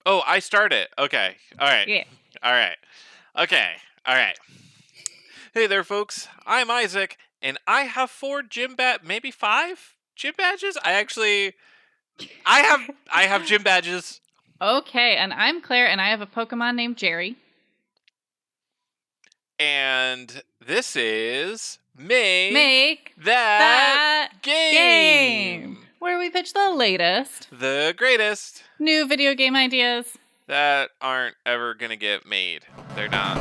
Oh, I start it. Okay. All right. Yeah. All right. Okay. All right. Hey there, folks. I'm Isaac, and I have 4 maybe 5 gym badges. I have gym badges, Okay, and I'm Claire, and I have a Pokemon named Jerry. and this is Make Make That that Game, where we pitch the latest the greatest new video game ideas. that aren't ever gonna get made. They're not.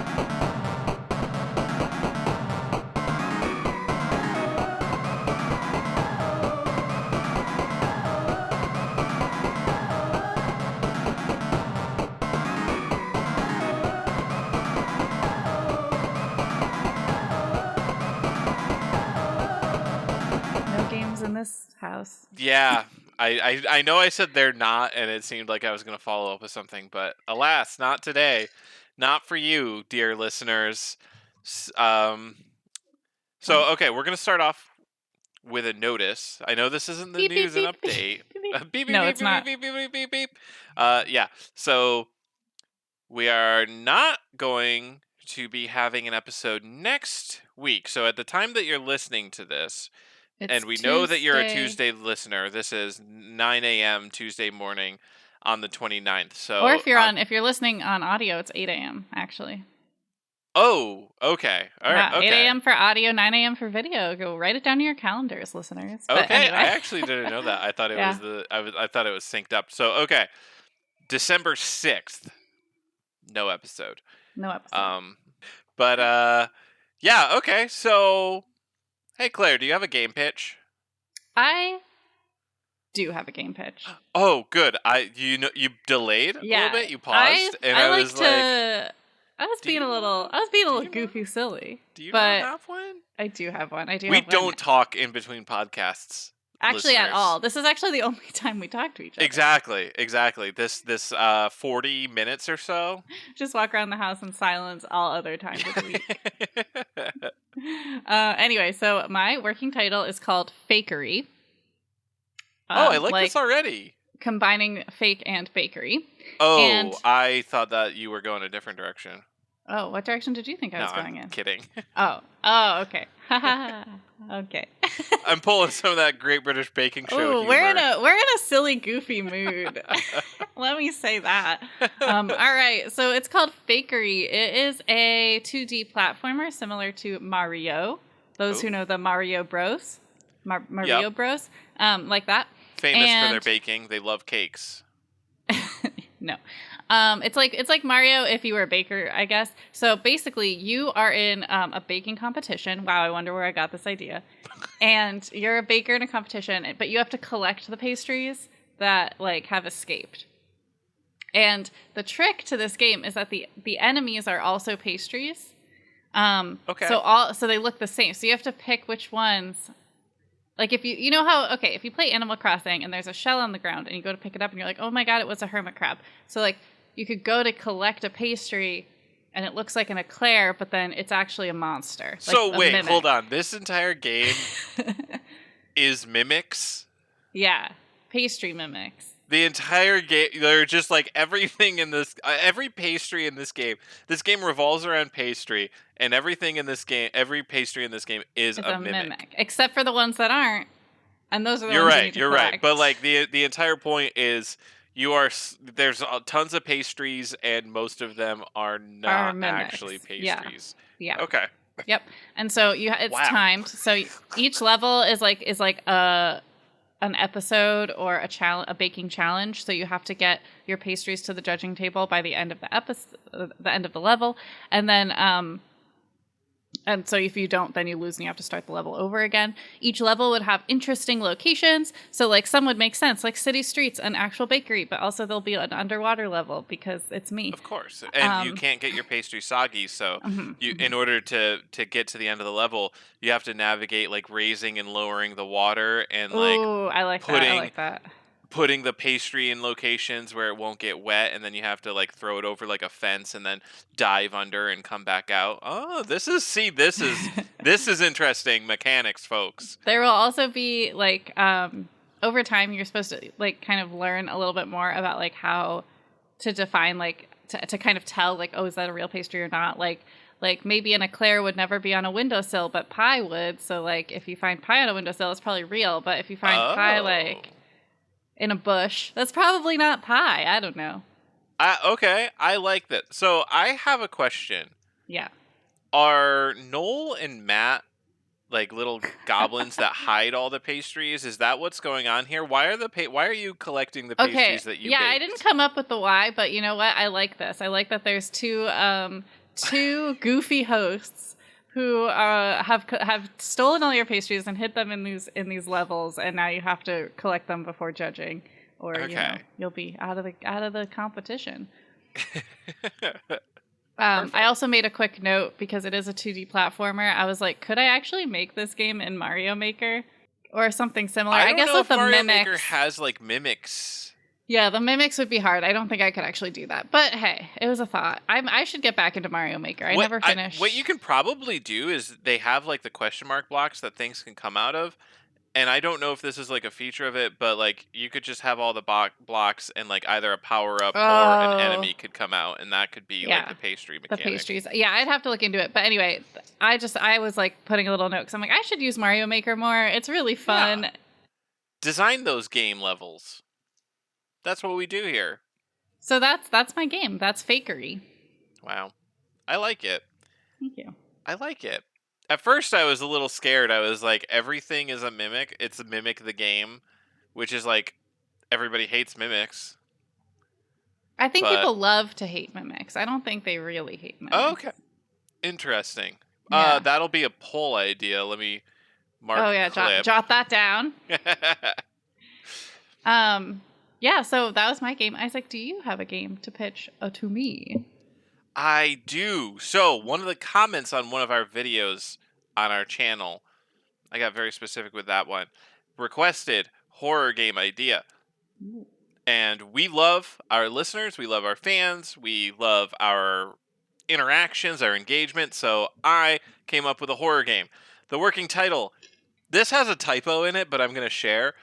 No games in this house. Yeah, I know I said they're not, and it seemed like I was going to follow up with something, but alas, not today. Not for you, dear listeners. So, okay, we're going to start off with a notice. I know this isn't the Beep, beep, news and beep, update. beep, beep. Beep, beep, No, beep, it's beep, not. beep, beep, beep, beep, beep. Yeah, so we are not going to be having an episode next week. So at the time that you're listening to this, and we know that you're a Tuesday listener. This is 9 a.m. Tuesday morning on the 29th. So, Or if you're listening on audio, it's 8 a.m. actually. Oh, okay. All right. Okay. 8 a.m. for audio, 9 a.m. for video. Go write it down in your calendars, listeners. But Okay. anyway. I actually didn't know that. I thought it Yeah. I thought it was synced up. So, okay. December 6th. No episode. No episode. But yeah, okay. So, hey Claire, do you have a game pitch? I do have a game pitch. Oh, good. You delayed a little bit. You paused, and I was I was being a little goofy silly. Do you but not have one? I do have one. We don't talk in between podcasts. Actually, listeners. at all. This is actually the only time we talk to each other. Exactly. This 40 minutes or so. Just walk around the house in silence all other times of the week. Anyway, so my working title is called Fakery. I like this already. Combining fake and bakery. Oh, I thought that you were going a different direction. Oh, what direction did you think I was going in? Kidding. Oh, okay. Okay. I'm pulling some of that Great British Baking Show humor. We're in a silly, goofy mood. Let me say that. All right, so it's called Fakery. It is a 2D platformer similar to Mario. Those who know the Mario Bros. Mario Bros. Like that. Famous for their baking. They love cakes. No. It's like Mario if you were a baker, I guess. So basically, you are in a baking competition. Wow, I wonder where I got this idea. And you're a baker in a competition, but you have to collect the pastries that have escaped. And the trick to this game is that the enemies are also pastries. Okay. So they look the same. So you have to pick which ones. Like if you play Animal Crossing and there's a shell on the ground and you go to pick it up and you're like, oh my god, it was a hermit crab. So you could go to collect a pastry and it looks like an eclair, but then it's actually a monster. So wait, hold on. This entire game is mimics? Yeah, pastry mimics. The entire game, they're just everything in this, every pastry in this game. This game revolves around pastry, and everything in this game, every pastry in this game is a mimic. Except for the ones that aren't, and those are the ones you need to collect. But the entire point is there's tons of pastries, and most of them are not actually pastries. Yeah. Okay. Yep. And so it's timed. So each level is like an episode or a baking challenge. So you have to get your pastries to the judging table by the end of the end of the level, and then and so if you don't, then you lose and you have to start the level over again. Each level would have interesting locations. So some would make sense, like city streets, an actual bakery, but also there'll be an underwater level because it's me. Of course. And you can't get your pastry soggy. So in order to get to the end of the level, you have to navigate raising and lowering the water and I like that. Putting the pastry in locations where it won't get wet, and then you have to throw it over a fence and then dive under and come back out. Oh, this is interesting mechanics, folks. There will also be over time you're supposed to kind of learn a little bit more about how to define like to kind of tell like, oh, is that a real pastry or not? Like maybe an eclair would never be on a windowsill, but pie would. So like if you find pie on a windowsill, it's probably real. But if you find pie like Oh. in a bush, that's probably not pie. I don't know. Okay, I like that. So I have a question. Yeah. Are Noel and Matt like little goblins that hide all the pastries? Is that what's going on here? Why are why are you collecting the Okay. pastries that you Yeah, I didn't baked? come up with the why, but you know what? I like this. I like that there's two goofy hosts who have stolen all your pastries and hid them in these levels, and now you have to collect them before judging, or you know Okay. you'll be out of the competition. I Perfect. also made a quick note because it is a 2D platformer. I was like, could I actually make this game in Mario Maker or something similar? I I don't guess know with if the Mario Maker mimics. has like mimics. Yeah, the mimics would be hard. I don't think I could actually do that. But hey, it was a thought. I should get back into Mario Maker. I never What you finished. can probably do is they have like the question mark blocks that things can come out of. And I don't know if this is like a feature of it, but like you could just have all the blocks and like either a power up or an Oh, enemy could come out, and that could be like yeah. the pastry The mechanic. pastries. Yeah, I'd have to look into it. But anyway, I was like putting a little note because I'm like, I should use Mario Maker more. It's really Yeah. fun. Design those game levels. That's what we do here. So that's my game. That's fakery. Wow. I like it. Thank you. I like it. At first, I was a little scared. I was like, everything is a mimic. It's a mimic the game, which is like everybody hates mimics. I think But people love to hate mimics. I don't think they really hate okay, mimics. interesting. Yeah. That'll be a poll idea. Let me Oh mark yeah, clip. jot that down. Um, yeah, so that was my game. Isaac, do you have a game to pitch to me? I do. So, one of the comments on one of our videos on our channel, I got very specific with that one, requested horror game idea. Ooh. And we love our listeners, we love our fans, we love our interactions, our engagement. So, I came up with a horror game. The working title, this has a typo in it, but I'm going to share.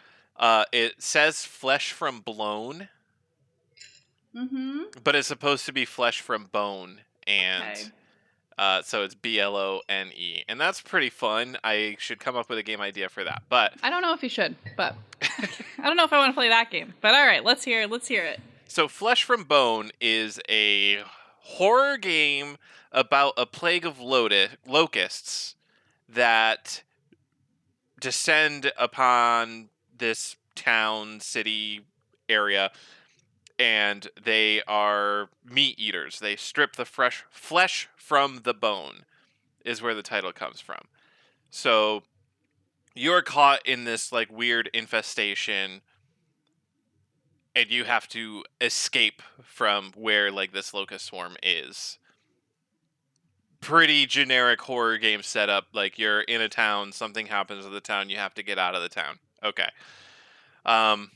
It says flesh from blown, Mm-hmm. but it's supposed to be flesh from bone. And Okay. so it's Blone, and that's pretty fun. I should come up with a game idea for that. But I don't know if you should, but I don't know if I want to play that game. But all right, let's hear it. so Flesh from Bone is a horror game about a plague of locusts that descend upon this town, city area, and they are meat eaters. They strip the fresh flesh from the bone, is where the title comes from. So you're caught in this like weird infestation, and you have to escape from where like this locust swarm is. Pretty generic horror game setup. Like you're in a town, something happens to the town, you have to get out of the town. Okay. Um,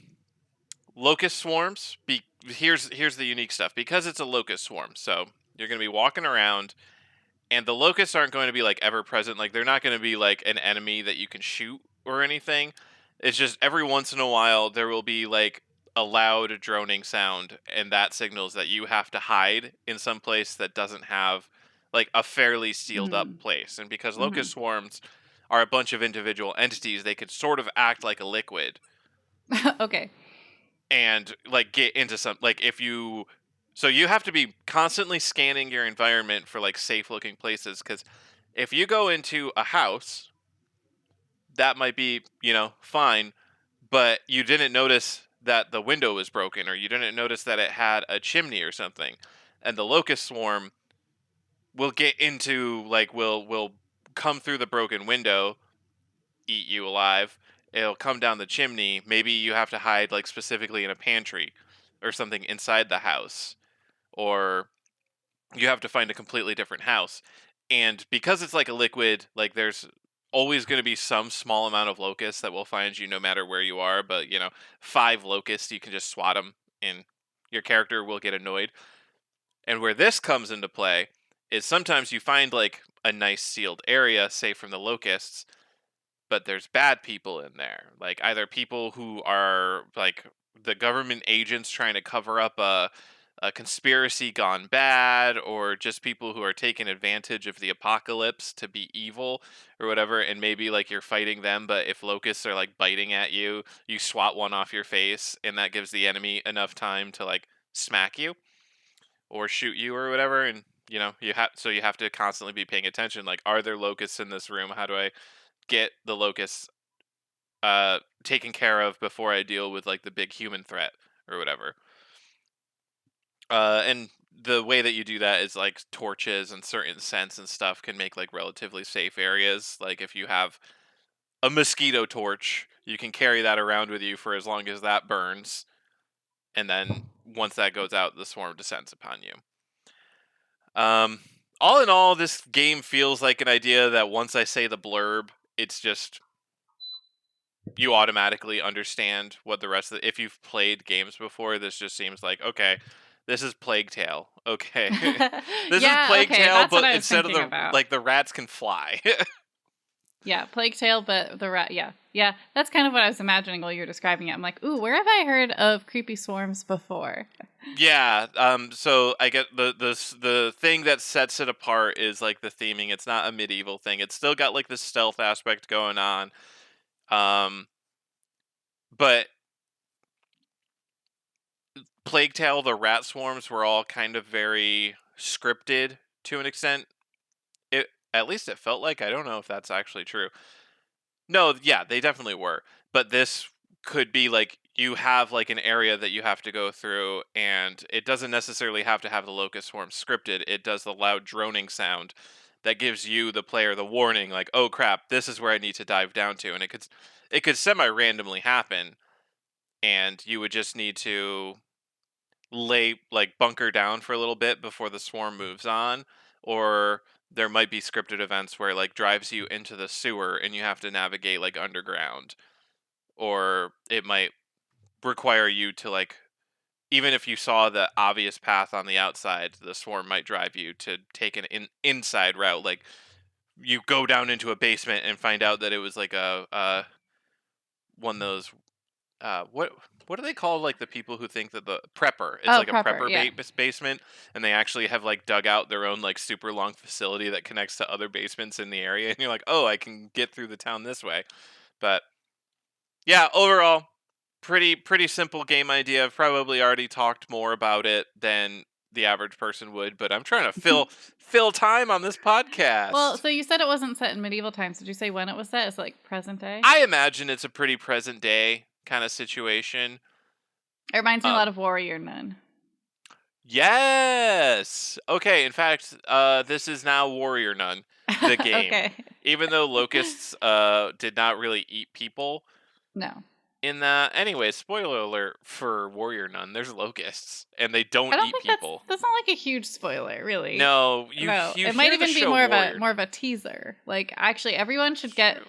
Locust swarms. Here's the unique stuff, because it's a locust swarm. So you're gonna be walking around, and the locusts aren't going to be like ever present. Like they're not going to be like an enemy that you can shoot or anything. It's just every once in a while there will be like a loud droning sound, and that signals that you have to hide in some place that doesn't have like a fairly sealed up Mm. place. And because Mm-hmm. locust swarms are a bunch of individual entities, they could sort of act like a liquid Okay. and like get into some like if you so you have to be constantly scanning your environment for like safe looking places, because if you go into a house that might be, fine, but you didn't notice that the window was broken, or you didn't notice that it had a chimney or something, and the locust swarm will get into like will come through the broken window, eat you alive. It'll come down the chimney. Maybe you have to hide like specifically in a pantry or something inside the house, or you have to find a completely different house. And because it's like a liquid, like there's always going to be some small amount of locusts that will find you no matter where you are. But 5 locusts, you can just swat them, and your character will get annoyed. And where this comes into play is sometimes you find like a nice sealed area safe from the locusts, but there's bad people in there. Like either people who are like the government agents trying to cover up a conspiracy gone bad, or just people who are taking advantage of the apocalypse to be evil or whatever, and maybe like you're fighting them, but if locusts are like biting at you, you swat one off your face, and that gives the enemy enough time to like smack you or shoot you or whatever. And you have to constantly be paying attention, like, are there locusts in this room? How do I get the locusts taken care of before I deal with like the big human threat or whatever. And the way that you do that is like torches and certain scents and stuff can make like relatively safe areas. Like if you have a mosquito torch, you can carry that around with you for as long as that burns, and then once that goes out, the swarm descends upon you. All in all, this game feels like an idea that once I say the blurb, it's just you automatically understand what the rest of if you've played games before, this just seems like, okay, this is Plague Tale. Okay. This is Yeah, Plague okay, Tale, that's what but I was instead of thinking the about. the rats can fly. Yeah, Plague Tale, but the rat. Yeah, yeah, that's kind of what I was imagining while you were describing it. I'm like, ooh, where have I heard of creepy swarms before? Yeah. So I get the thing that sets it apart is like the theming. It's not a medieval thing. It's still got like the stealth aspect going on. But Plague Tale, the rat swarms were all kind of very scripted to an extent. It at least it felt like. I don't know if that's actually true. No, yeah, they definitely were. But this could be like you have like an area that you have to go through, and it doesn't necessarily have to have the locust swarm scripted. It does the loud droning sound that gives you, the player, the warning, like, oh crap, this is where I need to dive down to. And it could semi randomly happen, and you would just need to lay like bunker down for a little bit before the swarm moves on, or there might be scripted events where like drives you into the sewer and you have to navigate like underground, or it might require you to like, even if you saw the obvious path on the outside, the swarm might drive you to take an inside route, like you go down into a basement and find out that it was like a one of those what are they called? Like the people who think that the prepper, it's Oh, like a prepper. prepper Yeah. basement, and they actually have like dug out their own like super long facility that connects to other basements in the area, and you're like, oh, I can get through the town this way. But yeah, overall, pretty simple game idea. I've probably already talked more about it than the average person would, but I'm trying to fill time on this Well, podcast. so you said it wasn't set in medieval times. Did you say when it was set? It's like present day. I imagine it's a pretty present day kind of situation. It reminds me a lot Um, of Warrior Nun. Yes. Okay. In fact, this is now Warrior Nun, the game. Okay. Even though locusts did not really eat people No, in that. Anyway, spoiler alert for Warrior Nun. There's locusts, and they don't I don't eat think people. that's not like a huge spoiler, really. No, you No, you it might hear the even be show more of a Warrior more of Nun. a teaser. Like, actually, everyone should get. True.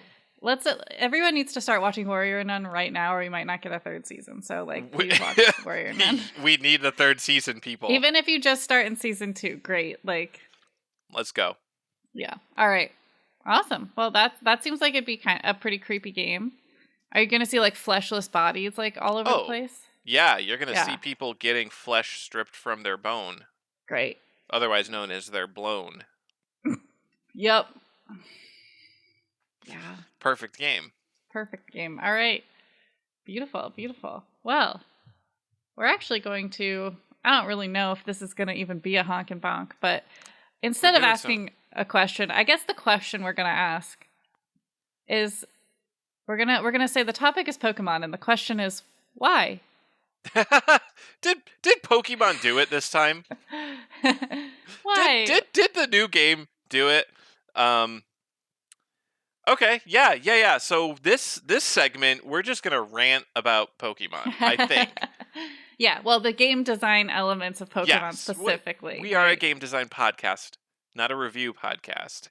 Everyone needs to start watching Warrior Nun right now, or we might not get a third season. So, like, We, please watch Warrior Nun. we need the third season, people. Even if you just start in season 2, great. Like, Let's go. yeah. All right. Awesome. Well, that seems like it'd be kind of a pretty creepy game. Are you gonna see like fleshless bodies like all over the Oh, place? yeah, you're gonna see Yeah. people getting flesh stripped from their bone, Great. otherwise known as their blown. Yep. Yeah. Perfect game. Perfect game. All right. Beautiful. Beautiful. Well, we're actually going to. I don't really know if this is going to even be a honk and bonk, but instead We're of doing some. asking a question, I guess the question we're going to ask is we're gonna say the topic is Pokemon, and the question is why. did Pokemon do it this time? Did Why? did did the new game do it? Um. Okay. Yeah. So this segment, we're just gonna rant about Pokemon, I think. Yeah, well, the game design elements of Pokemon Yes. specifically. We are a Right? game design podcast, not a review podcast.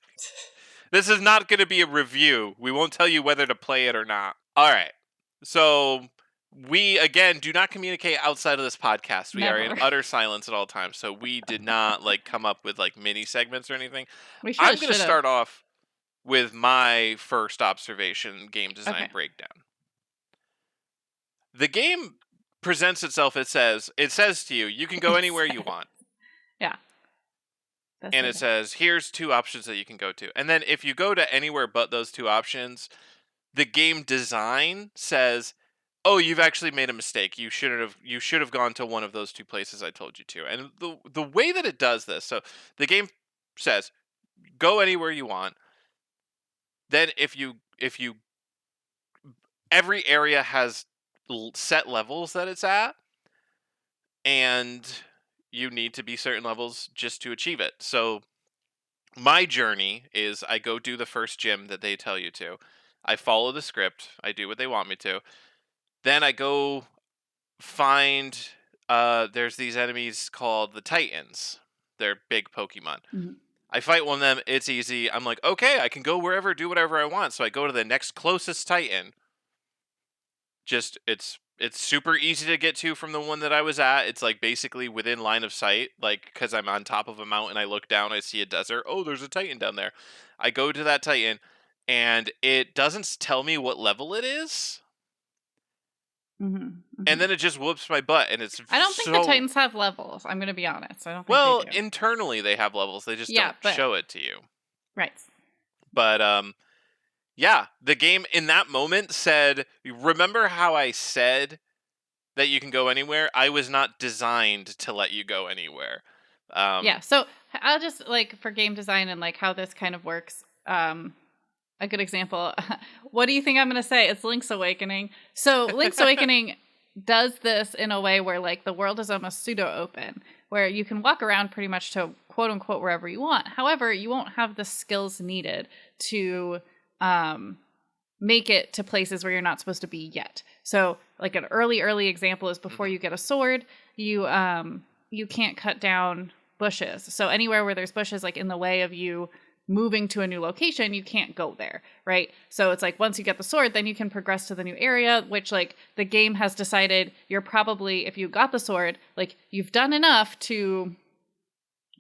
This is not going to be a review. We won't tell you whether to play it or not. All right. So we again do not communicate outside of this podcast. We are in Never. utter silence at all times. So we did not like come up with like mini segments or anything. We I'm going to should have. start off with my first observation game design Okay. breakdown. The game presents itself, it says to you, you can go anywhere you want. Yeah. And it says, here's 2 options that you can go to. And then if you go to anywhere but those 2 options, the game design says, oh, you've actually made a mistake. You should have gone to one of those 2 places I told you to. And the way that it does this, so the game says, go anywhere you want. Then if you every area has set levels that it's at, and you need to be certain levels just to achieve it. So my journey is I go do the first gym that they tell you to. I follow the script. I do what they want me to. Then I go find there's these enemies called the Titans. They're big Pokemon. Mm-hmm. I fight one of them. It's easy. I'm like, okay, I can go wherever, do whatever I want. So I go to the next closest Titan. Just it's super easy to get to from the one that I was at. It's like basically within line of sight, like because I'm on top of a mountain. I look down, I see a desert. Oh, there's a Titan down there. I go to that Titan, and it doesn't tell me what level it is. Mm-hmm. Mm-hmm. And then it just whoops my butt, and it's I don't think the Titans have levels. I'm going to be honest. I don't think they do. Internally they have levels. They just don't show it to you. Right. But yeah, the game in that moment said, remember how I said that you can go anywhere? I was not designed to let you go anywhere. Yeah, so I'll just, like, for game design and, like, how this kind of works, a good example, what do you think I'm going to say? It's Link's Awakening. So Link's Awakening does this in a way where, like, the world is almost pseudo-open, where you can walk around pretty much to quote-unquote wherever you want. However, you won't have the skills needed to make it to places where you're not supposed to be yet. So, like, an early example is before you get a sword, you can't cut down bushes. So anywhere where there's bushes, like, in the way of you moving to a new location, you can't go there, right? So it's like once you get the sword, then you can progress to the new area, which, like, the game has decided you're probably, if you got the sword, like, you've done enough to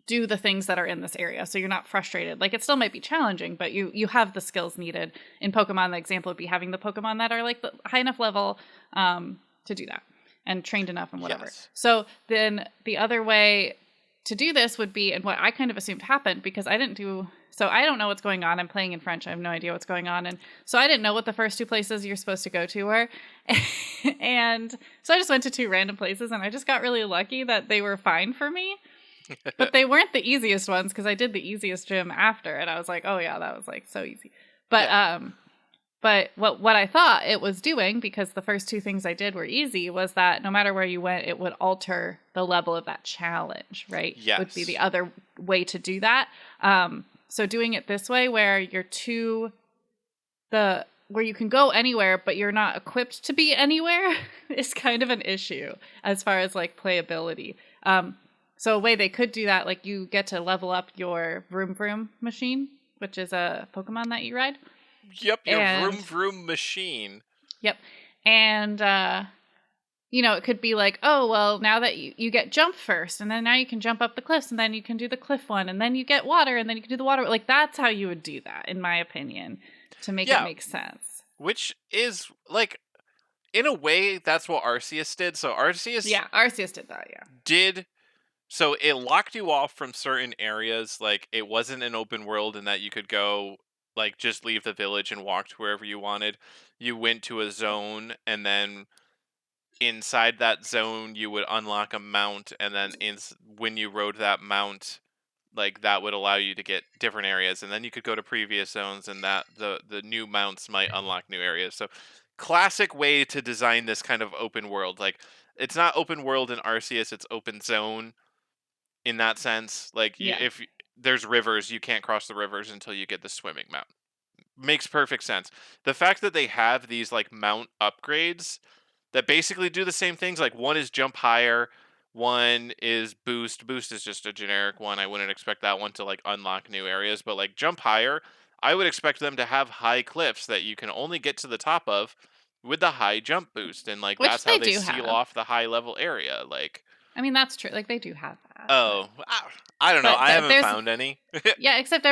do the things that are in this area, so you're not frustrated. Like, it still might be challenging, but you have the skills needed. In Pokemon, the example would be having the Pokemon that are, like, the high enough level to do that, and trained enough and whatever. Yes. So then the other way to do this would be, and what I kind of assumed happened, because I don't know what's going on. I'm playing in French. I have no idea what's going on. And so I didn't know what the first 2 places you're supposed to go to were. And so I just went to 2 random places, and I just got really lucky that they were fine for me. But they weren't the easiest ones, because I did the easiest gym after, and I was like, oh yeah, that was, like, so easy. But yeah. But what I thought it was doing, because the first 2 things I did were easy, was that no matter where you went, it would alter the level of that challenge, right? Yes. Would be the other way to do that. So doing it this way, where where you can go anywhere, but you're not equipped to be anywhere, is kind of an issue as far as, like, playability. So a way they could do that, like, you get to level up your Vroom Vroom machine, which is a Pokemon that you ride. Yep, your Vroom Vroom machine. Yep. And, it could be like, oh, well, now that you get jump first, and then now you can jump up the cliffs, and then you can do the cliff one, and then you get water, and then you can do the water. Like, that's how you would do that, in my opinion, to make it make sense. Which is, like, in a way, that's what Arceus did. So Arceus... Yeah, Arceus did that, yeah. So it locked you off from certain areas. Like, it wasn't an open world in that you could go, like, just leave the village and walk to wherever you wanted. You went to a zone, and then inside that zone you would unlock a mount, and then when you rode that mount, like, that would allow you to get different areas, and then you could go to previous zones, and that the new mounts might unlock new areas. So classic way to design this kind of open world. Like, it's not open world in Arceus, it's open zone in that sense. Like, if there's rivers, you can't cross the rivers until you get the swimming mount. Makes perfect sense. The fact that they have these, like, mount upgrades that basically do the same things, like, one is jump higher, one is boost. Boost is just a generic one. I wouldn't expect that one to, like, unlock new areas, but, like, jump higher, I would expect them to have high cliffs that you can only get to the top of with the high jump boost, and, like, that's how they seal off the high level area. Like, I mean, that's true. Like, they do have that. Oh, I don't know. I haven't found any. Yeah, except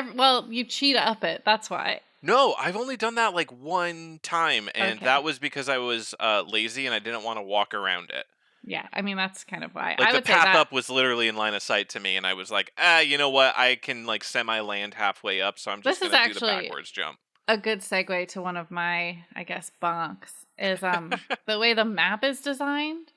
you cheat up it. That's why. No, I've only done that, like, one time, and that was because I was lazy and I didn't want to walk around it. Yeah, I mean, that's kind of why. Like, I the would say path that up was literally in line of sight to me, and I was like, you know what? I can, like, semi-land halfway up, so I'm just this is gonna do the actually backwards jump. a good segue to one of my, I guess, bonks is the way the map is designed.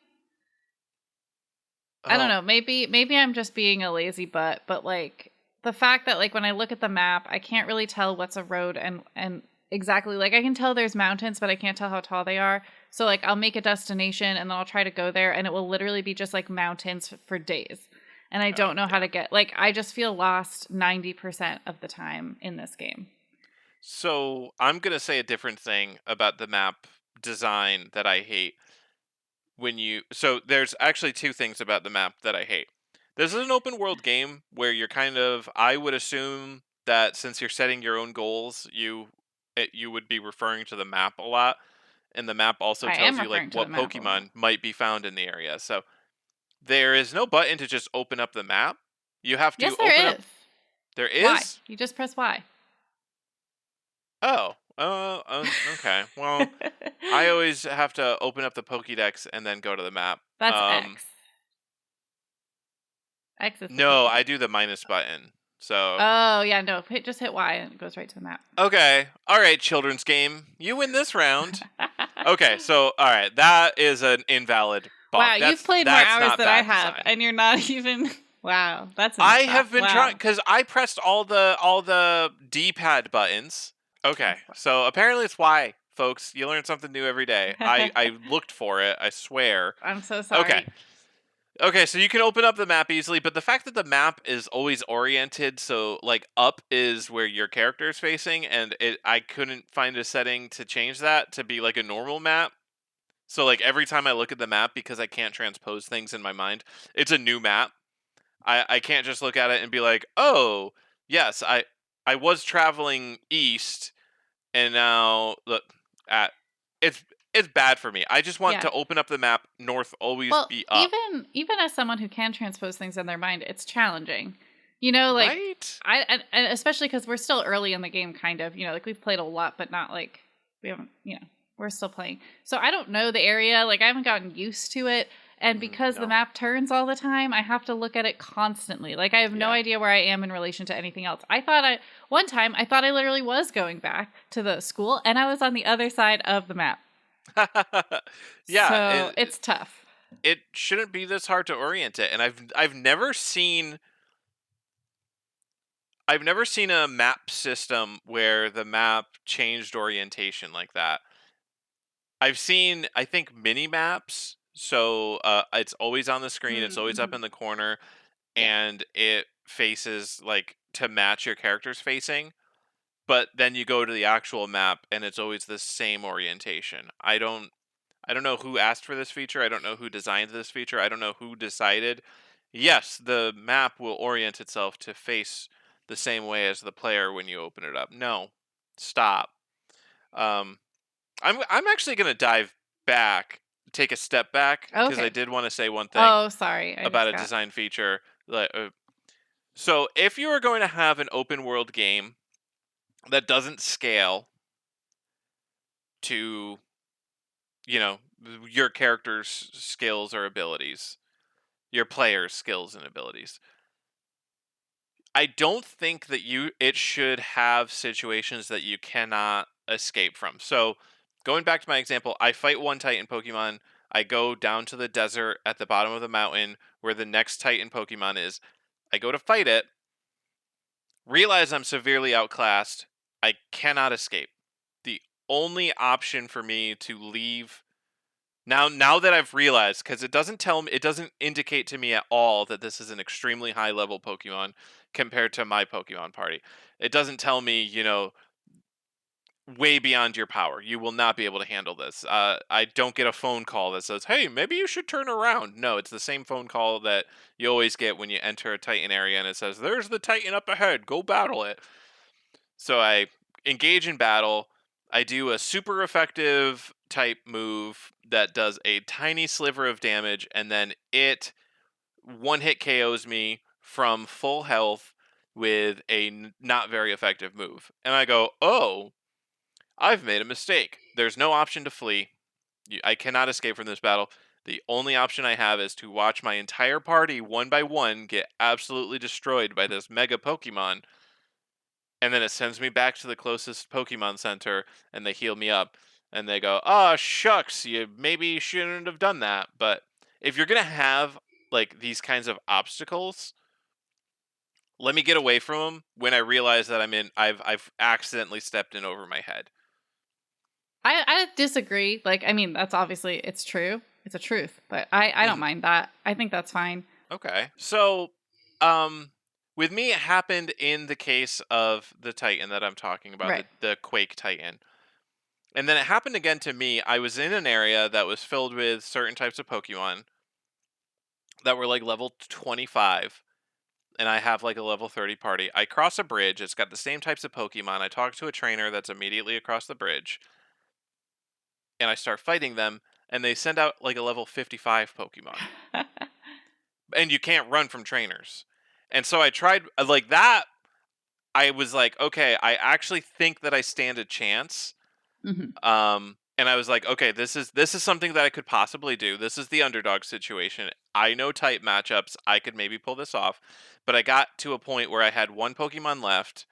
I don't Oh, know, maybe I'm just being a lazy butt, but like the fact that like when I look at the map, I can't really tell what's a road and exactly like I can tell there's mountains, but I can't tell how tall they are. So like I'll make a destination and then I'll try to go there and it will literally be just like mountains for days. And I oh, don't know how yeah. to get like I just feel lost 90% of the time in this game. So, I'm gonna say a different thing about the map design that I hate. So there's actually two things about the map that I hate. This is an open world game where you're kind of, I would assume that since you're setting your own goals, you would be referring to the map a lot, and the map also I tells am you like referring to the what map a lot. Pokemon might be found in the area. So there is no button to just open up the map. You have Yes, to open there up. is. There Why? is? You just press Y. Oh, okay. Well, I always have to open up the Pokédex and then go to the map. That's X. X is the No, I Pokédex. do the minus button. So, Oh yeah, no. Just hit Y and it goes right to the map. okay. All right, children's game. You win this round. Okay, so all right, that is an invalid Wow, balk. you've That's played more that's hours not than I bad have, design. and you're not even. Wow, that's I have been trying wow. cuz I pressed all the D-pad buttons. Okay. So apparently it's why, folks. You learn something new every day. I looked for it, I swear. I'm so Okay. sorry. Okay, so you can open up the map easily, but the fact that the map is always oriented, so like up is where your character is facing, and I couldn't find a setting to change that to be like a normal map. So like every time I look at the map, because I can't transpose things in my mind, it's a new map. I can't just look at it and be like, oh yes, I was traveling east, and now look at it's it's bad for me. I just want Yeah. to open up the map. North always Well, be up, even as someone who can transpose things in their mind, it's challenging. You know, like right? and especially because we're still early in the game, kind of. You know, like we've played a lot, but not like we haven't. You know, we're still playing. So I don't know the area. Like I haven't gotten used to it. And because the No. map turns all the time, I have to look at it constantly. Like I have no Yeah. idea where I am in relation to anything else. One time I thought I literally was going back to the school and I was on the other side of the map. Yeah, So and it's tough. it shouldn't be this hard to orient it. And I've never seen a map system where the map changed orientation like that. I've seen, I think, mini maps. So it's always on the screen. It's always up Mm-hmm. in the corner, Yeah. and it faces like to match your character's facing. But then you go to the actual map, and it's always the same orientation. I don't know who asked for this feature. I don't know who designed this feature. I don't know who decided. Yes, the map will orient itself to face the same way as the player when you open it up. No, stop. Um, I'm actually gonna dive back, take a step back, because I Okay. did want to say one thing Oh, sorry. I about just a got. design feature. So if you are going to have an open world game that doesn't scale to, you know, your character's skills or abilities, your player's skills and abilities, I don't think that it should have situations that you cannot escape from. So, going back to my example, I fight one Titan Pokemon. I go down to the desert at the bottom of the mountain where the next Titan Pokemon is. I go to fight it, realize I'm severely outclassed. I cannot escape. The only option for me to leave now that I've realized, because it doesn't indicate to me at all that this is an extremely high level Pokemon compared to my Pokemon party. It doesn't tell me, way beyond your power. You will not be able to handle this. I don't get a phone call that says, "Hey, maybe you should turn around." No, it's the same phone call that you always get when you enter a Titan area, and it says, "There's the Titan up ahead. Go battle it." So I engage in battle. I do a super effective type move that does a tiny sliver of damage, and then it one hit KOs me from full health with a not very effective move. And I go, oh, I've made a mistake. There's no option to flee. I cannot escape from this battle. The only option I have is to watch my entire party one by one get absolutely destroyed by this mega Pokemon, and then it sends me back to the closest Pokemon Center, and they heal me up, and they go, "Oh shucks, you maybe shouldn't have done that." But if you're gonna have like these kinds of obstacles, let me get away from them when I realize that I've accidentally stepped in over my head. I disagree. Like, I mean, that's obviously it's true. It's a truth, but I don't Mhm. mind that. I think that's fine. Okay. So, um, with me, it happened in the case of the Titan that I'm talking about, Right. the Quake Titan. And then it happened again to me. I was in an area that was filled with certain types of Pokemon that were like level 25, and I have like a level 30 party. I cross a bridge, it's got the same types of Pokemon. I talk to a trainer that's immediately across the bridge, and I start fighting them, and they send out like a level 55 Pokemon. And you can't run from trainers. And so I tried like that. I was like, okay, I actually think that I stand a chance. Hmm. And I was like, okay, this is something that I could possibly do. This is the underdog situation. I know type matchups. I could maybe pull this off. But I got to a point where I had one Pokemon left.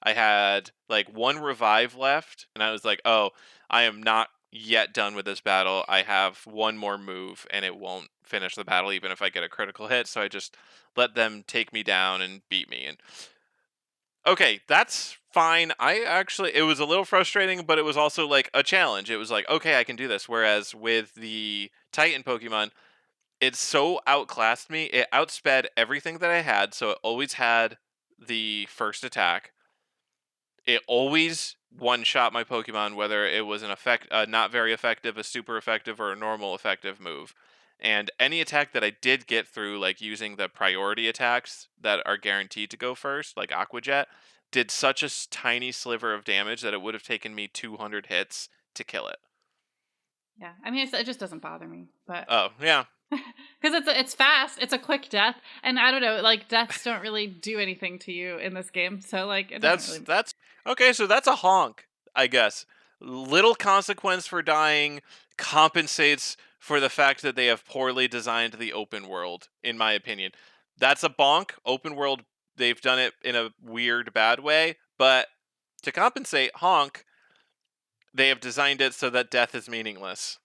I had like one revive left, and I was like, oh, I am not yet done with this battle. I have one more move, and it won't finish the battle even if I get a critical hit. So I just let them take me down and beat me. And okay, that's fine. It was a little frustrating, but it was also like a challenge. It was like, okay, I can do this. Whereas with the Titan Pokemon, it so outclassed me. It outsped everything that I had, so it always had the first attack. It always one shot my Pokemon, whether it was an not very effective, a super effective, or a normal effective move. And any attack that I did get through, like using the priority attacks that are guaranteed to go first, like Aqua Jet, did such a tiny sliver of damage that it would have taken me 200 hits to kill it. Yeah. I mean, it just doesn't bother me, but Oh yeah, because it's fast, it's a quick death, and I don't know, like deaths don't really do anything to you in this game, so like it doesn't really. that's okay. So that's a honk, I guess. Little consequence for dying compensates for the fact that they have poorly designed the open world, in my opinion. That's a bonk. Open world, they've done it in a weird, bad way, but to compensate, honk, they have designed it so that death is meaningless.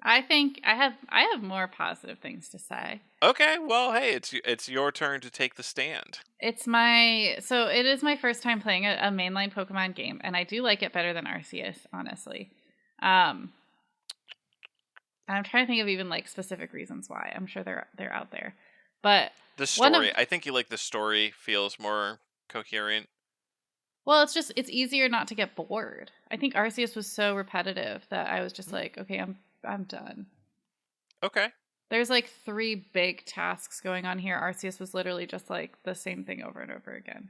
I think I have more positive things to say. Okay, well, hey, it's your turn to take the stand. It is my first time playing a mainline Pokemon game, and I do like it better than Arceus, honestly. Um, and I'm trying to think of even like specific reasons why. I'm sure they're out there, but The one of story, I think you like the story feels more coherent. well, it's easier not to get bored. I think Arceus was so repetitive that I was just Mm, like, okay, I'm done. okay. There's like three big tasks going on here. Arceus was literally just like the same thing over and over again.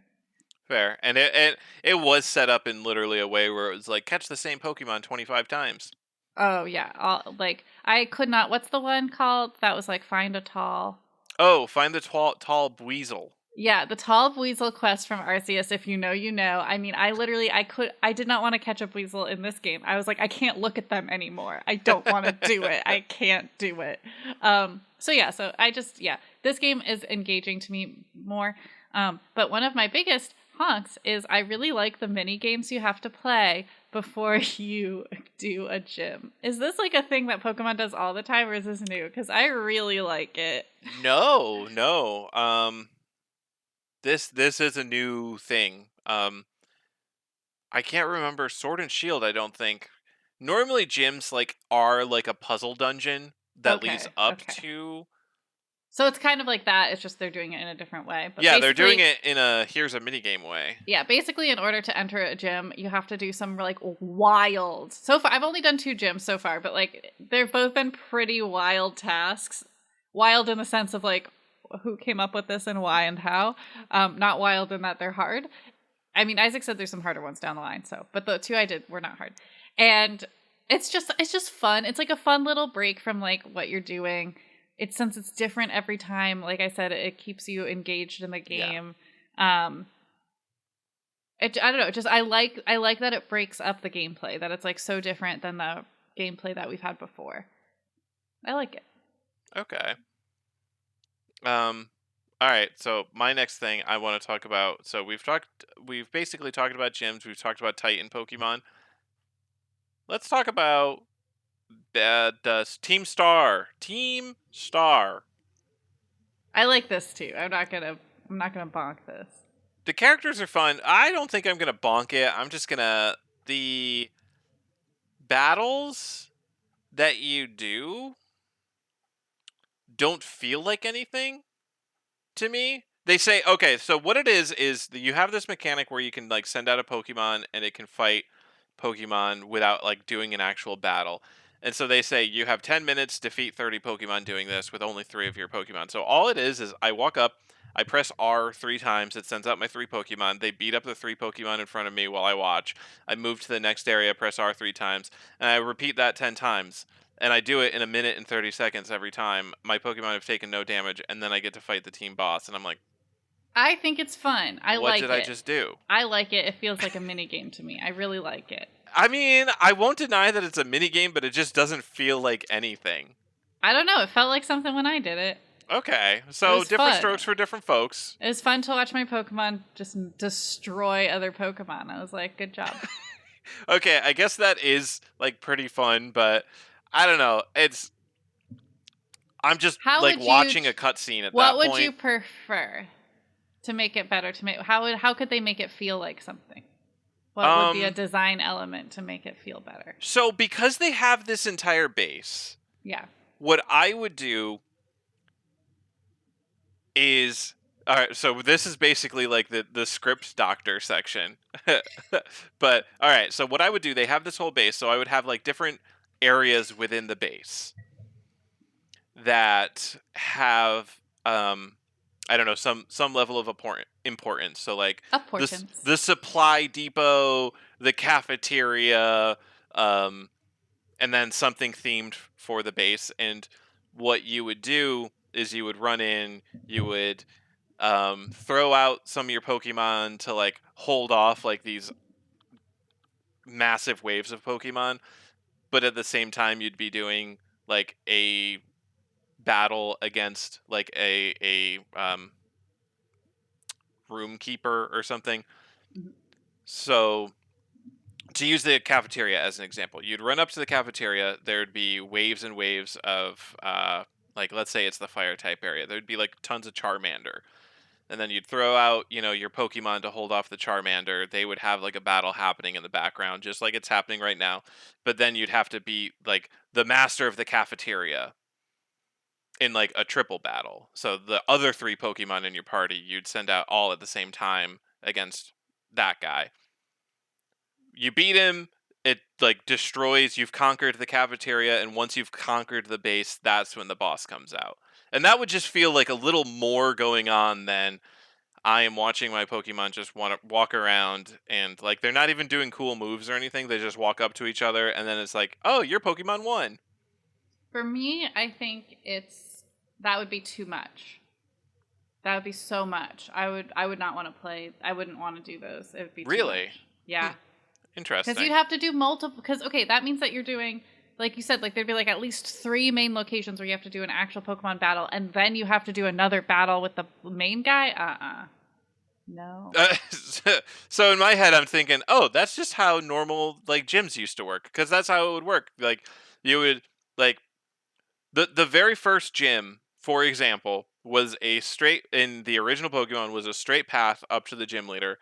Fair. And it was set up in literally a way where it was like catch the same Pokemon 25 times. Oh yeah, like I could not. What's the one called that was like find a tall? Oh, find the tall Buizel. Yeah, the tall weasel quest from Arceus. If you know, you know. I mean, I did not want to catch a weasel in this game. I was like, I can't look at them anymore. I don't want to do it. I can't do it. So this game is engaging to me more. But one of my biggest honks is I really like the mini games you have to play before you do a gym. Is this like a thing that Pokemon does all the time, or is this new? Because I really like it. No, no. This is a new thing. I can't remember Sword and Shield, I don't think. Normally gyms like are like a puzzle dungeon that leads Okay, up okay. to. So it's kind of like that. It's just they're doing it in a different way. But Yeah, they're doing basically, it in a here's a minigame way. yeah, basically, in order to enter a gym, you have to do some like wild. So far, I've only done 2 gyms so far, but like they've both been pretty wild tasks. Wild in the sense of like who came up with this and why and how. Not wild in that they're hard. I mean, Isaac said there's some harder ones down the line. So, but the 2 I did were not hard, and it's just fun. It's like a fun little break from like what you're doing. It's since it's different every time. Like I said, it keeps you engaged in the Yeah. game. Um, I don't know. Just I like that it breaks up the gameplay. That it's like so different than the gameplay that we've had before. I like it. Okay. All right. So my next thing I want to talk about. So we've basically talked about gyms. We've talked about Titan Pokemon. Let's talk about Team Star. Team Star. I like this too. I'm not gonna bonk this. The characters are fun. I don't think I'm gonna bonk it. I'm just gonna the battles that you do don't feel like anything to me. They say, okay, so what it is that you have this mechanic where you can like send out a Pokemon and it can fight Pokemon without like doing an actual battle. And so they say you have 10 minutes, defeat 30 Pokemon doing this with only 3 of your Pokemon. So all it is I walk up, I press R 3 times, it sends out my 3 Pokemon. They beat up the 3 Pokemon in front of me while I watch. I move to the next area, press R 3 times, and I repeat that 10 times. And I do it in a minute and 30 seconds every time. My Pokemon have taken no damage, and then I get to fight the team boss. And I'm like, I think it's fun. I what did like I it. just do? I like it. It feels like a mini game to me. I really like it. I mean, I won't deny that it's a mini game, but it just doesn't feel like anything. I don't know. It felt like something when I did it. Okay, It so was different fun. strokes for different folks. It was fun to watch my Pokemon just destroy other Pokemon. I was like, good job. Okay, I guess that is like pretty fun, but I don't know. I'm just How like would you? watching a cutscene at What that would you point. prefer to make it better? How could they make it feel like something? What would be a Um, design element to make it feel better? so because they have this entire base, Yeah. what I would do is all right. So this is basically like the script doctor section. But all right, so what I would do, they have this whole base, so I would have like different areas within the base that have I don't know, some level of importance. So like Importance. the supply depot, the cafeteria, um and then something themed for the base. And what you would do is you would run in, you would throw out some of your Pokemon to like hold off like these massive waves of Pokemon, but at the same time you'd be doing like a battle against like a room keeper or something. Mhm. So to use the cafeteria as an example, you'd run up to the cafeteria. There'd be waves and waves of like let's say it's the fire type area. There'd be like tons of Charmander, and then you'd throw out your Pokemon to hold off the Charmander. They would have like a battle happening in the background, just like it's happening right now. But then you'd have to beat like the master of the cafeteria in like a triple battle. So the other 3 Pokemon in your party, you'd send out all at the same time against that guy. You beat him, it like destroys, you've conquered the cafeteria, and once you've conquered the base, that's when the boss comes out. And that would just feel like a little more going on than I am watching my Pokemon just want to walk around and like they're not even doing cool moves or anything. They just walk up to each other and then it's like, "Oh, your Pokemon won." For me, I think that would be too much. That would be so much. I would not want to play. I wouldn't want to do those. It would be too Really? much. Yeah. Because Interesting. you'd have to do multiple. Because okay, that means that you're doing, like you said, like there'd be like at least 3 main locations where you have to do an actual Pokemon battle, and then you have to do another battle with the main guy. No. So in my head, I'm thinking, oh, that's just how normal like gyms used to work, because that's how it would work. Like you would like the very first gym, for example, was a straight in the original Pokemon was a straight path up to the gym leader,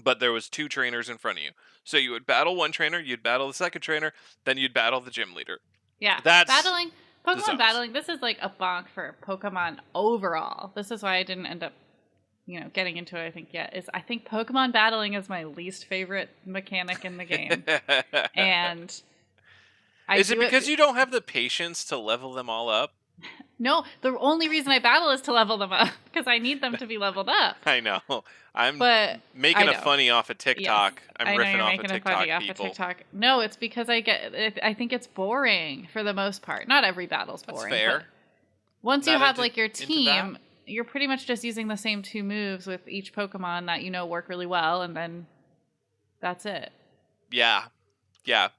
but there was 2 trainers in front of you. So you would battle one trainer, you'd battle the second trainer, then you'd battle the gym leader. Yeah. That's Battling the Pokemon zones. battling. This is like a bonk for Pokemon overall. This is why I didn't end up getting into it, I think, yet, is I think Pokemon battling is my least favorite mechanic in the game. And I Is it do because it. you don't have the patience to level them all up? No, the only reason I battle is to level them up because I need them to be leveled up. I know. I'm But I making a know. funny off of Yes. TikTok. I'm I know riffing you're off of making a funny TikTok off of people. TikTok. No, it's because I think it's boring for the most part. Not every battle's That's boring, but fair. once you Not have like your into that. team, you're pretty much just using the same 2 moves with each Pokemon that work really well, and then that's it. Yeah. Yeah.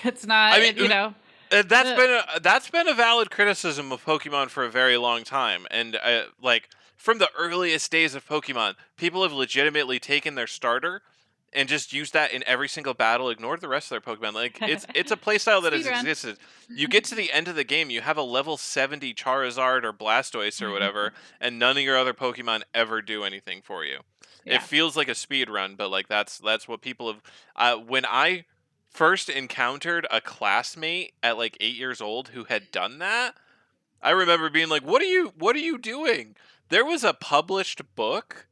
It's I not, mean, That's been a valid criticism of Pokemon for a very long time, and like from the earliest days of Pokemon, people have legitimately taken their starter and just used that in every single battle, ignored the rest of their Pokemon. Like it's a playstyle that has Speedrun. existed. You get to the end of the game, you have a level 70 Charizard or Blastoise or whatever, and none of your other Pokemon ever do anything for you. It Yeah. feels like a speed run, but like that's what people have. When I first encountered a classmate at like 8 years old who had done that, I remember being like, what are you doing? There was a published book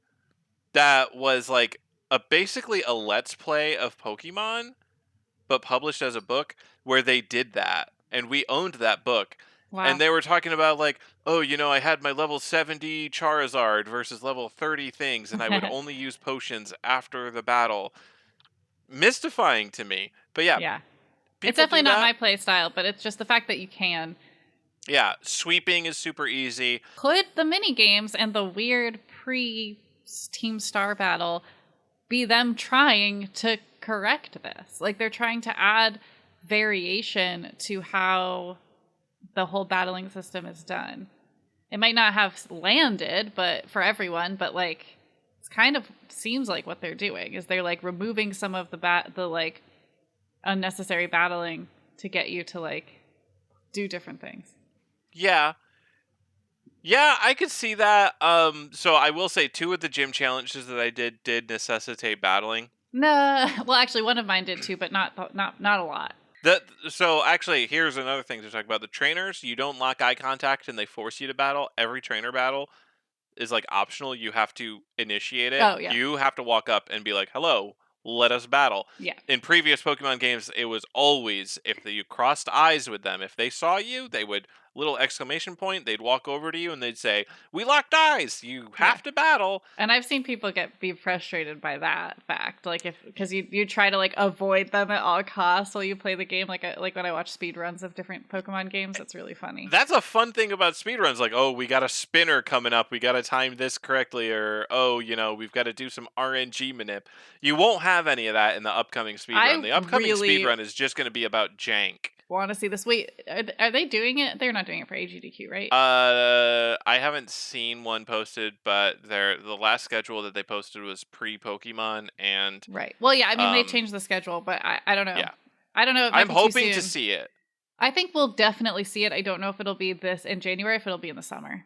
that was like basically a let's play of Pokemon, but published as a book where they did that. And we owned that book. And Wow. they were talking about like, oh, I had my level 70 Charizard versus level 30 things, and I would only use potions after the battle. Mystifying to me. But yeah, Yeah. It's people definitely do not that. my play style, but it's just the fact that you can. Yeah, sweeping is super easy. Could the mini games and the weird Team Star battle be them trying to correct this? Like they're trying to add variation to how the whole battling system is done. It might not have landed, but for everyone, but like it's kind of seems like what they're doing is they're like removing some of the like unnecessary battling to get you to like do different things. Yeah. Yeah, I could see that. So I will say 2 of the gym challenges that I did necessitate battling. No, well, actually, one of mine did too, but not a lot. So actually, here's another thing to talk about. The trainers, you don't lock eye contact and they force you to battle. Every trainer battle is like optional. You have to initiate it. Oh yeah, You have to walk up and be like, "Hello, let us battle." yeah, In previous Pokemon games, it was always if you crossed eyes with them, if they saw you, they would little exclamation point. They'd walk over to you and they'd say, "We locked eyes. You yeah. have to battle." And I've seen people be frustrated by that fact, like if because you try to like avoid them at all costs while you play the game, like when I watch speed runs of different Pokemon games, it's really funny. That's a fun thing about speedruns. Like, oh, we got a spinner coming up. We got to time this correctly. Or, oh, we've got to do some RNG manip. You won't have any of that in the upcing speedrun. I The upcoming really speedrun is just going to be about jank. want to see this. Wait, are they doing it? They're not doing it for AGDQ, right? I haven't seen one posted, but the last schedule that they posted was pre-Pokemon, and Right. Well, yeah. I mean, they um, changed the schedule, but I don't know. yeah, I don't know. It might I'm be too hoping to soon. see it. I think we'll definitely see it. I don't know if it'll be this in January, if it'll be in the summer.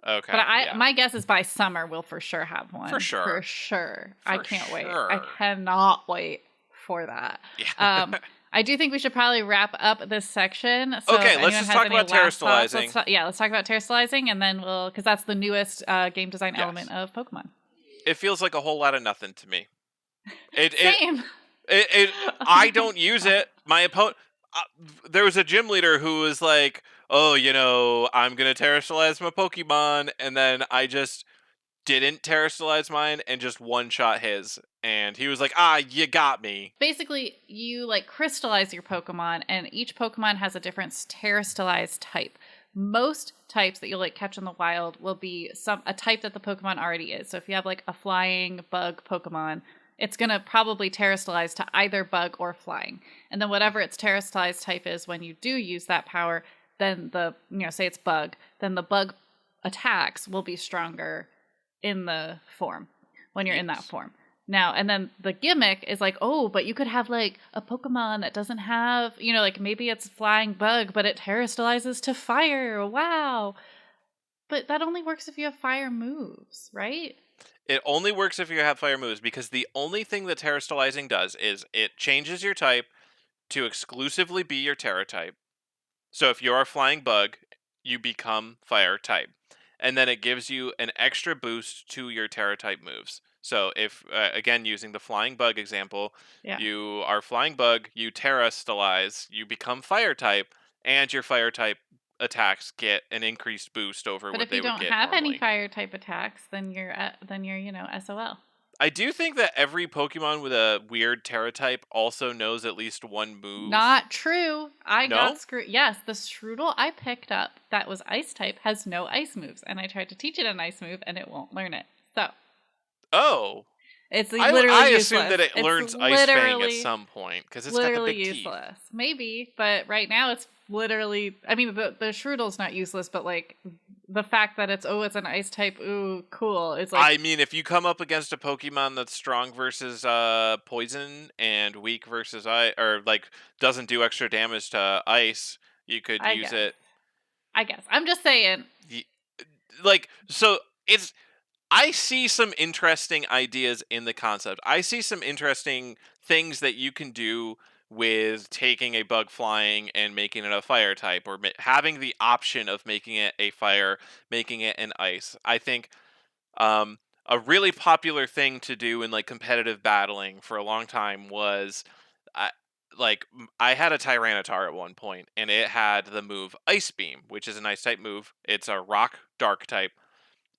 Okay, But yeah, my guess is by summer we'll for sure have one. for sure, For sure. I for can't wait. sure. I cannot wait for that. Yeah. I do think we should probably wrap up this section. So Okay, if let's anyone just has talk any about last thoughts, terastilizing. let's talk about terastilizing, and then because that's the newest game design Yes. element of Pokemon. It feels like a whole lot of nothing to me. It Same. I don't use it. My opponent. There was a gym leader who was like, "Oh, I'm gonna terastilize my Pokemon," and then I just didn't terastilize mine and just one shot his, and he was like, "Ah, you got me." Basically, you like crystallize your Pokemon, and each Pokemon has a different terastillized type. Most types that you'll like catch in the wild will be a type that the Pokemon already is. So if you have like a flying bug Pokemon, it's gonna probably terastillize to either bug or flying. And then whatever its terastillized type is, when you do use that power, then say it's bug, then the bug attacks will be stronger in the form when you're in that Yes. form. Now, and then the gimmick is like, oh, but you could have like a Pokemon that doesn't have, like maybe it's flying bug, but it terastillizes to fire. Wow. But that only works if you have fire moves, right? It only works if you have fire moves, because the only thing that terastillizing does is it changes your type to exclusively be your Terra type. So if you're a flying bug, you become fire type. And then it gives you an extra boost to your Terra type moves. So if, again, using the flying bug example, Yeah. you are flying bug, you terastillize, you become fire type, and your fire type attacks get an increased boost over But what if you they would don't get have any normally. fire type attacks, then you're SOL. I do think that every Pokemon with a weird Terra type also knows at least one move. Not true. I got No? screwed. Yes, the Strudel I picked up that was ice type has no ice moves, and I tried to teach it an ice move, and it won't learn it. So Oh. It's literally I assume useless. that it It's learns Ice Fang at literally some point because it's got the literally big teeth. useless. Maybe, but right now it's literally. I mean, the Shroodle's not useless, but like the fact that it's an ice type. Ooh, cool. It's like I mean, if you come up against a Pokemon that's strong versus poison and weak versus ice, or like doesn't do extra damage to ice, you could I use guess. it. I guess. I'm just saying. Like so, it's. I see some interesting ideas in the concept. I see some interesting things that you can do with taking a bug flying and making it a fire type, or having the option of making it a fire, making it an ice. I think um, a really popular thing to do in like competitive battling for a long time was, I I had a Tyranitar at one point, and it had the move Ice Beam, which is an ice type move. It's a rock dark type.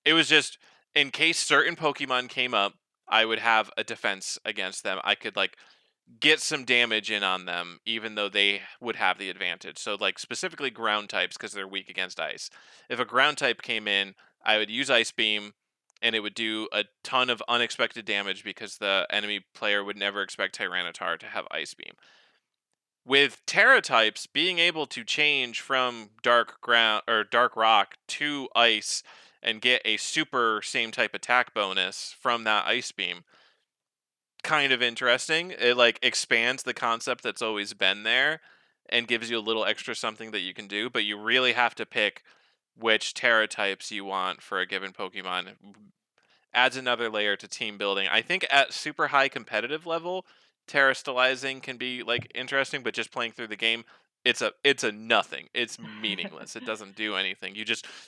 It was just in case certain Pokemon came up, I would have a defense against them. I could like get some damage in on them, even though they would have the advantage. So, like, specifically ground types, because they're weak against ice. If a ground type came in, I would use Ice Beam, and it would do a ton of unexpected damage because the enemy player would never expect Tyranitar to have Ice Beam. With Terra types, being able to change from dark ground or dark rock to ice and get a super same type attack bonus from that Ice Beam, kind of interesting. It like expands the concept that's always been there and gives you a little extra something that you can do, but you really have to pick which Terra types you want for a given Pokemon. Adds another layer to team building. I think at super high competitive level, terastilizing can be like interesting, but just playing through the game, it's a nothing. It's meaningless. It doesn't do anything.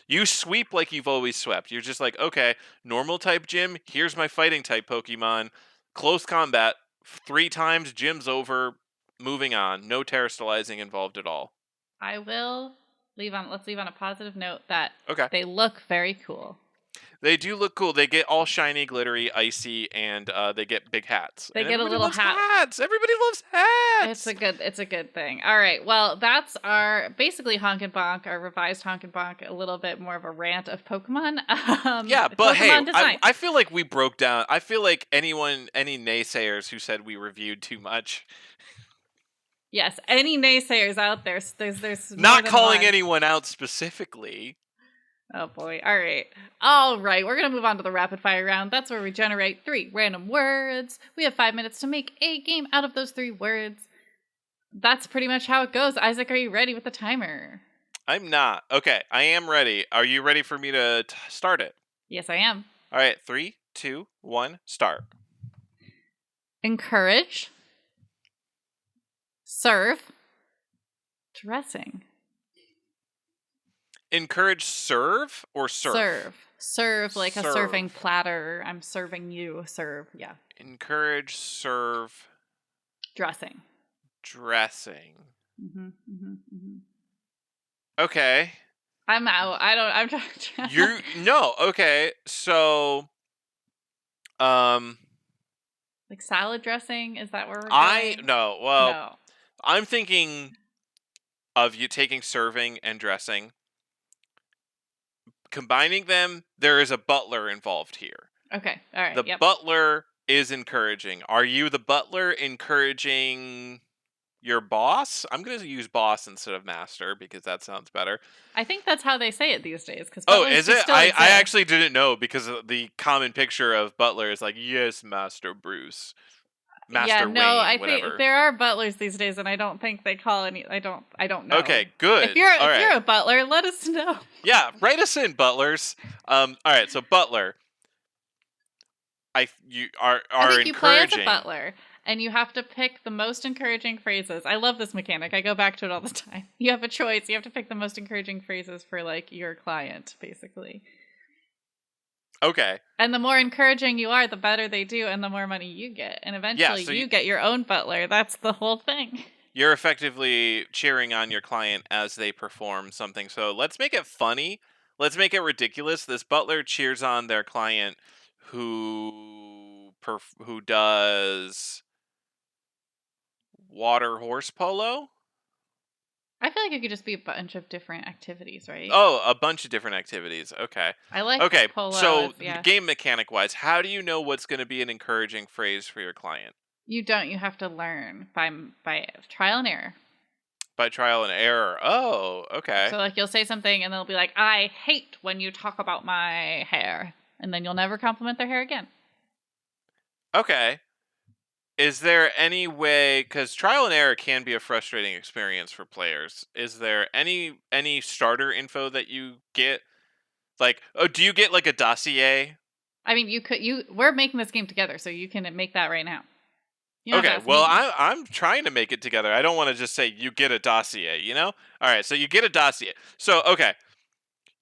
You sweep like you've always swept. You're just like, okay, normal type gym, here's my fighting type Pokemon. Close combat, 3 times, gym's over, moving on. No terastilizing involved at all. I will let's leave on a positive note that Okay. they look very cool. They do look cool. They get all shiny, glittery, icy, and they get big hats. They And get a everybody little loves hat. hats. Everybody loves It's hats. a good thing. All right. Well, that's our basically honk and bonk, our revised honk and bonk, a little bit more of a rant of Pokemon. Yeah, but hey, Pokemon design. I feel like we broke down. I feel like any naysayers who said we reviewed too much, Yes, any naysayers out there, there's more not than calling one. anyone out specifically. Oh boy. All right. All right. We're going to move on to the rapid fire round. That's where we generate 3 random words. We have 5 minutes to make a game out of those 3 words. That's pretty much how it goes. Isaac, are you ready with the timer? I'm not. Okay, I am ready. Are you ready for me to start it? Yes, I am. All right, 3, 2, 1, start. Encourage. Serve. Dressing. Encourage serve or surf? Serve like a serving Serve. platter. I'm serving you. Serve. Yeah. Encourage serve Dressing. dressing. Mm-hmm, mm-hmm, mm-hmm. Okay. I'm out. I'm trying. You no, okay. So like salad dressing? Is that where we're I going? no, well, No. I'm thinking of you taking serving and dressing, combining them. There is a butler involved here. Okay. All right. The Yep. butler is encouraging. Are you the butler encouraging your boss? I'm going to use boss instead of master because that sounds better. I think that's how they say it these days because Oh, butlers is do it? still I exist. actually didn't know because the common picture of butler is like, yes, Master Bruce. Master no, Wayne, I think whatever. there are butlers these days, and I don't think they call any. I don't know. Okay, good. If you're All right. a butler, let us know. Yeah, write us in, butlers. All right, so butler. You are I think you play as a encouraging. butler, and you have to pick the most encouraging phrases. I love this mechanic. I go back to it all the time. You have a choice. You have to pick the most encouraging phrases for like your client, basically. Okay. And the more encouraging you are, the better they do, and the more money you get. And eventually, So you get your own butler. That's the whole thing. you're effectively cheering on your client as they perform something. So let's make it funny. Let's make it ridiculous. This butler cheers on their client who does water horse polo. I feel like it could just be a bunch of different activities, right? Oh, a bunch of different activities. Okay. I like Okay, polos, so yeah. game mechanic wise, how do you know what's going to be an encouraging phrase for your client? You don't. You have to learn by trial and error. By trial and error. Oh, okay. So like you'll say something and they'll be like, "I hate when you talk about my hair," and then you'll never compliment their hair again. Okay. Is there any way, because trial and error can be a frustrating experience for players? Is there any starter info that you get? Like, oh, do you get like a dossier? I mean, we're making this game together, so you can make that right now. You don't have Okay, to ask well, me. I'm trying to make it together. I don't want to just say you get a dossier, you know? All right, so you get a dossier. So, okay,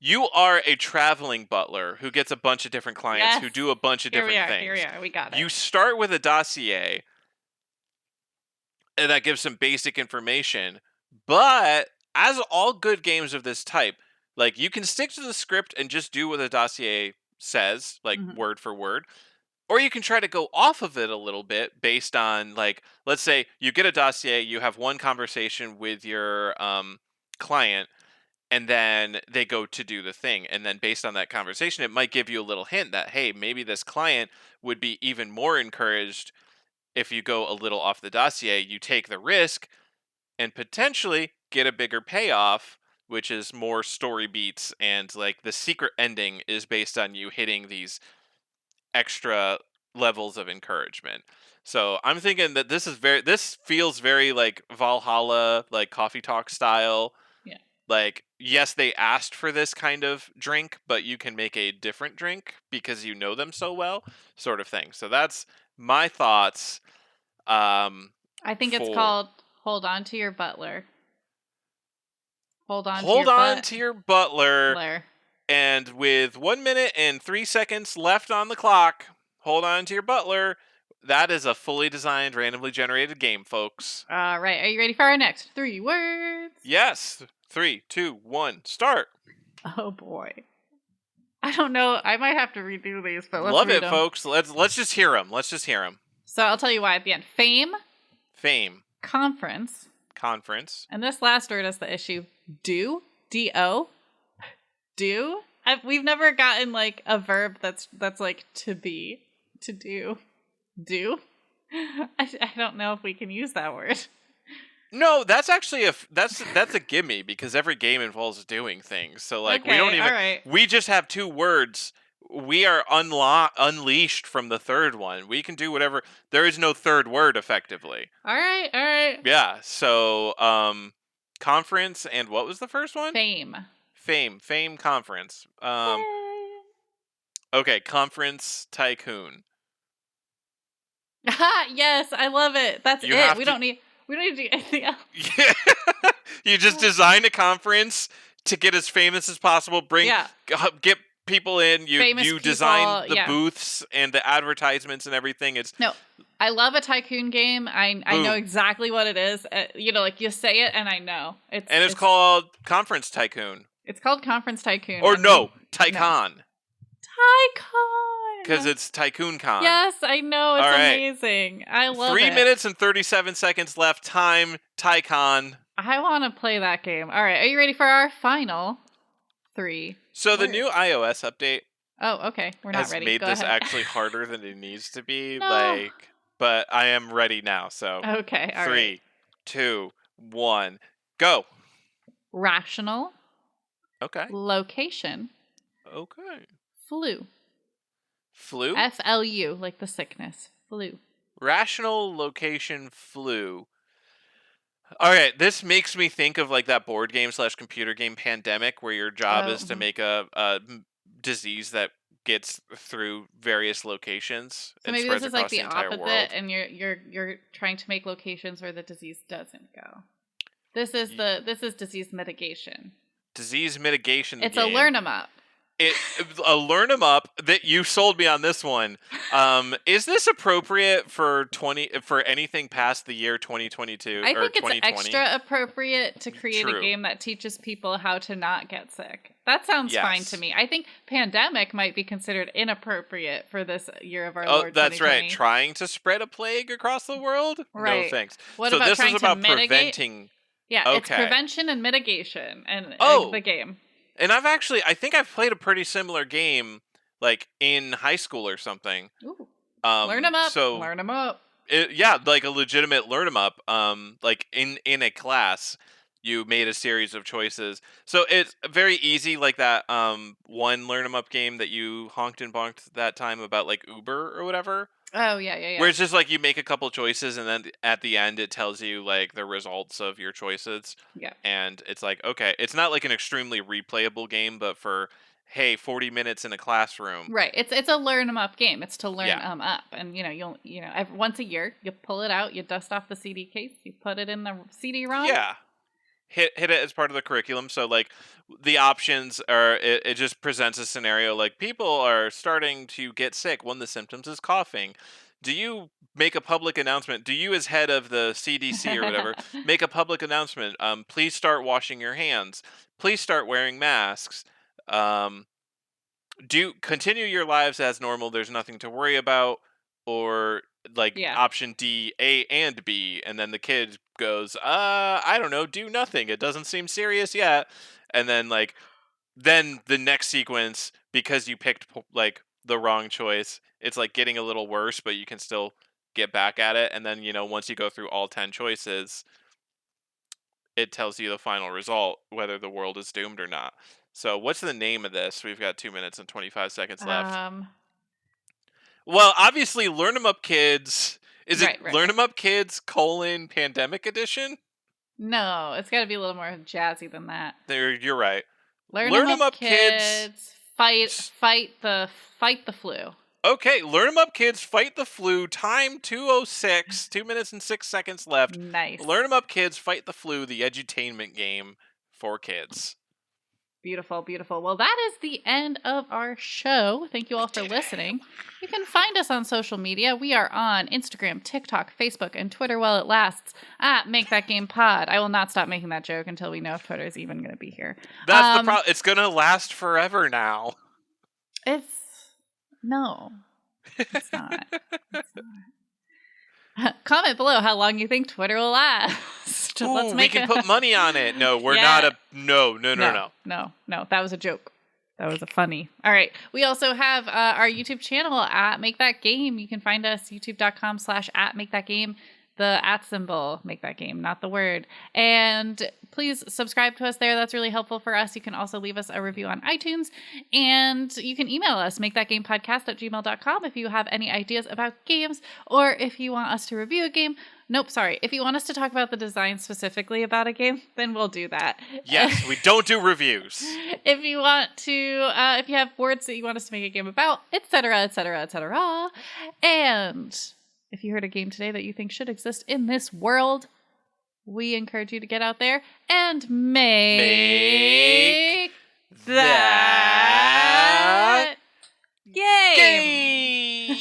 you are a traveling butler who gets a bunch of different clients Yes. who do a bunch of Here we different are. Here we things. are. We got it. You start with a dossier, and that gives some basic information, but as all good games of this type, like you can stick to the script and just do what the dossier says, like Mhm. word for word. Or you can try to go off of it a little bit based on, like, let's say you get a dossier, you have one conversation with your client, and then they go to do the thing. And then based on that conversation, it might give you a little hint that, hey, maybe this client would be even more encouraged if you go a little off the dossier, you take the risk and potentially get a bigger payoff, which is more story beats. And like the secret ending is based on you hitting these extra levels of encouragement. So I'm thinking that this feels very like Valhalla, like coffee talk style. Yeah. Like, yes, they asked for this kind of drink, but you can make a different drink because you know them so well, sort of thing. So that's my thoughts. I think it's For called "Hold On to Your Butler." Hold on to hold your on to your butler, butler. and with 1 minute and 3 seconds left on the clock, hold on to your butler. That is a fully designed, randomly generated game, folks. All right. Are you ready for our next 3 words? Yes. 3, 2, 1, start. Oh boy. I don't know. I might have to redo these, but let's Love read it, them. folks. Let's just hear them. Let's just hear them. So I'll tell you why at the end. Fame, Fame, conference, conference. and this last word is the issue. Do, D-O, do. We've never gotten like a verb that's like to be, to do, do. I don't know if we can use that word. No, that's actually that's a gimme because every game involves doing things. So like we don't Okay, all even right. we just have two words. We are unleashed from the third one. We can do whatever. There is no third word effectively. All right, all right. Yeah. So conference, and what was the first one? Fame. Fame conference. Fame. Okay, conference tycoon. Yes, I love it. That's You it. have We to don't need to do anything else. Yeah. You just design a conference to get as famous as possible. Yeah. Get people in. Famous You people, design the yeah. booths and the advertisements and everything. It's No, I love a tycoon game. I know boom. exactly what it is. Like you say it, and I know It's called Conference Tycoon. It's called Conference Tycoon. Or no, No. Tycon. Tycoon. Because it's Tycoon Con. Yes, I know. It's All right. amazing. I love 3 it. 3 minutes and 37 seconds left. Time, Tycon. I want to play that game. All right, are you ready for our final 3? So the new iOS update Oh, okay. We're not has ready. made Go this ahead. actually harder than it needs to be. No. But I am ready now. So Okay, all right. 3, 2, 1, go. Rational. Okay. Location. Okay. Flu. Flu? Flu, like the sickness. Flu. Rational location flu. All right, this makes me think of like that board game / computer game Pandemic, where your job is to make a disease that gets through various locations So and maybe this spreads is like across the the entire opposite, world. and you're trying to make locations where the disease doesn't go. This is disease mitigation. Disease mitigation. It's a learn 'em up. A learn 'em up that you sold me on this one. Is this appropriate for anything past the year 2022 I or think it's 2020? extra appropriate to create a game that teaches people how to not get sick. That sounds fine to me. I think Pandemic might be considered inappropriate for this year of our Lord. That's 2020. right. Trying to spread a plague across the world? Right. No thanks. What So about this trying is to about mitigate? preventing. Yeah, it's Okay. prevention and mitigation and the game. And I think I've played a pretty similar game, like in high school or something. Ooh. Learn them up. So Learn them up. yeah, like a legitimate learn 'em up. Like in a class, you made a series of choices. So it's very easy, like that one learn 'em up game that you honked and bonked that time about like Uber or whatever. Oh yeah. Where it's just like you make a couple choices and then at the end it tells you like the results of your choices. Yeah. And it's like, okay, it's not like an extremely replayable game, but for hey, 40 minutes in a classroom. Right. It's a learn them up game. It's to learn Yeah. them up, and once a year you pull it out, you dust off the CD case, you put it in the CD-ROM. Yeah. Hit it as part of the curriculum. So like the options are it just presents a scenario like people are starting to get sick. One of the symptoms is coughing. Do you make a public announcement? Do you, as head of the CDC or whatever, make a public announcement? Please start washing your hands. Please start wearing masks. Um, do continue your lives as normal. There's nothing to worry about. Or like Yeah. option D, A and B, and then the kid goes, I don't know, do nothing. It doesn't seem serious yet. And then then the next sequence, because you picked like the wrong choice, it's like getting a little worse, but you can still get back at it. And then once you go through all 10 choices, it tells you the final result, whether the world is doomed or not. So what's the name of this? We've got 2 minutes and 25 seconds left. Well, obviously, Learn 'em Up Kids. Is it Right. Learn 'em Up Kids : Pandemic Edition? No, it's got to be a little more jazzy than that. You're right. Learn 'em up kids. Fight the flu. Okay, Learn 'em Up Kids Fight the Flu. Time 2:06. 2 minutes and 6 seconds left. Nice. Learn 'em Up Kids Fight the Flu, the edutainment game for kids. Beautiful, beautiful. Well, that is the end of our show. Thank you all for listening. You can find us on social media. We are on Instagram, TikTok, Facebook, and Twitter while it lasts at Make That Game Pod. I will not stop making that joke until we know if Twitter is even going to be here. That's the problem. It's going to last forever now. No. It's not. It's not. Comment below how long you think Twitter will last. Ooh, we can put money on it. No, we're not a... No. That was a joke. That was a funny. All right. We also have our YouTube channel at Make That Game. You can find us youtube.com/@MakeThatGame. The @ symbol, Make That Game, not the word. And please subscribe to us there. That's really helpful for us. You can also leave us a review on iTunes. And you can email us, makethatgamepodcast@gmail.com, if you have any ideas about games or if you want us to review a game. If you want us to talk about the design specifically about a game, then we'll do that. Yes, we don't do reviews. If you want to, if you have words that you want us to make a game about, etc., etc., etc. And if you heard a game today that you think should exist in this world, we encourage you to get out there and make that game.